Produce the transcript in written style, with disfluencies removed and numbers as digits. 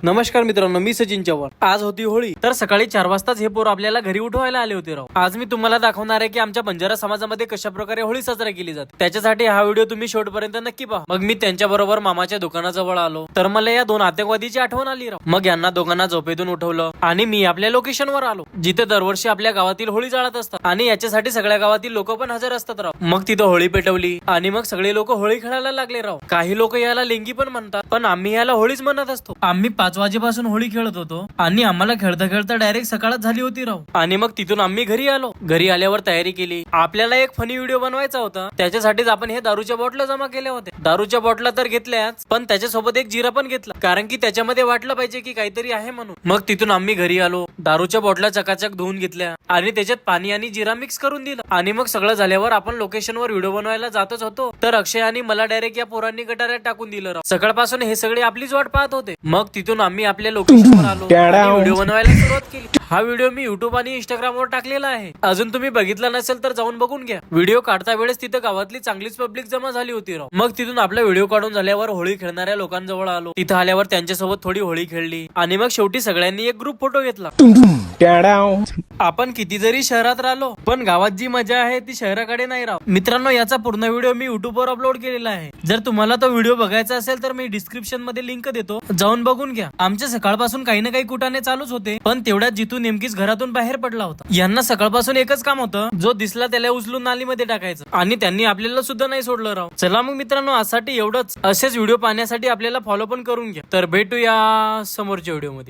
नमस्कार मित्रांनो, मी सचिन चव्हाण। आज होती होळी, तर सकाळी 4 वाजताच हे पोर आपल्याला घरी उठवायला आले होते राव। आज मी तुम्हाला दाखवणार आहे की आमच्या बंजारा समाजामध्ये कशा प्रकारे होळी साजरा केली जाते। त्याच्यासाठी हा व्हिडिओ तुम्ही शेवटपर्यंत नक्की पहा। मग मी त्यांच्या बरोबर मामाच्या दुकानाजवळ आलो, तर मला या 2 आतंकवादीची आठवण आली राव। मग यांना दोघांना झोपेतून उठवलं आणि मी आपल्या लोकेशनवर आलो, जिथे दरवर्षी आपल्या गावातील होळी जाळत असतात आणि याच्यासाठी सगळ्या गावातील लोक पण हजर असतात राव। मग तिथं होळी पेटवली आणि मग सगळे लोक होळी खेळायला लागले राव। काही लोक याला लेंगी पण म्हणतात, पण आम्ही याला होळीच म्हणत असतो। आम्ही 5 वाजेपासून होळी खेळत होतो आणि आम्हाला खेळता खेळता डायरेक्ट सकाळच झाली होती राव। आणि मग तिथून आम्ही घरी आलो। घरी आल्यावर तयारी केली। आपल्याला एक फनी व्हिडिओ बनवायचा होता, त्याच्यासाठीच आपण हे दारूच्या बॉटल जमा केल्या होत्या। दारूच्या बॉटला तर घेतल्याच, पण त्याच्यासोबत एक जिरा पण घेतला, कारण की त्याच्यामध्ये वाटलं पाहिजे की काहीतरी आहे म्हणून। मग तिथून आम्ही घरी आलो, दारूच्या बॉटला चकाचक धुवून घेतल्या आणि त्याच्यात पाणी आणि जिरा मिक्स करून दिलं। आणि मग सगळं झाल्यावर आपण लोकेशनवर व्हिडिओ बनवायला जातच होतो, तर अक्षय आणि मला डायरेक्ट या पोरांनी गटाऱ्यात टाकून दिलं राव। सकाळपासून हे सगळे आपलीच वाट पाहत होते। मग तिथून आम्ही आपल्या लोकेशनवर आलो आणि व्हिडिओ बनवायला सुरुवात केली। हा व्हिडिओ मी युट्यूब आणि इंस्टाग्रामवर टाकलेला आहे, अजून तुम्ही बघितला नसेल तर जाऊन बघून घ्या। व्हिडिओ काढता वेळेस तिथं गावातली चांगलीच पब्लिक जमा झाली होती राव। मग तिथून आपला व्हिडिओ काढून झाल्यावर होळी खेळणाऱ्या लोकांजवळ आलो। तिथं आल्यावर त्यांच्यासोबत थोडी होळी खेळली आणि मग शेवटी सगळ्यांनी एक ग्रुप फोटो घेतला। आपण किती जरी शहरात राहिलो, पण गावात जी मजा आहे ती शहराकडे नाही राव। मित्रांनो, याचा पूर्ण व्हिडिओ मी युट्यूबवर अपलोड केलेला आहे। जर तुम्हाला तो व्हिडिओ बघायचा असेल तर मी डिस्क्रिप्शन मध्ये लिंक देतो, जाऊन बघून घ्या। आमच्या सकाळपासून काही ना काही कुटाने चालूच होते, पण तेवढ्यात जितू नेमकीच घरातून बाहेर पडला होता। यांना सकाळपासून एकच काम होतं, जो दिसला त्याला उचलून नालीमध्ये टाकायचं, आणि त्यांनी आपल्याला सुद्धा नाही सोडलं राव। चला मग मित्रांनो, आजसाठी एवढंच। असेच व्हिडिओ पाहण्यासाठी आपल्याला फॉलो पण करून घ्या। तर भेटूया समोरच्या व्हिडिओ मध्ये।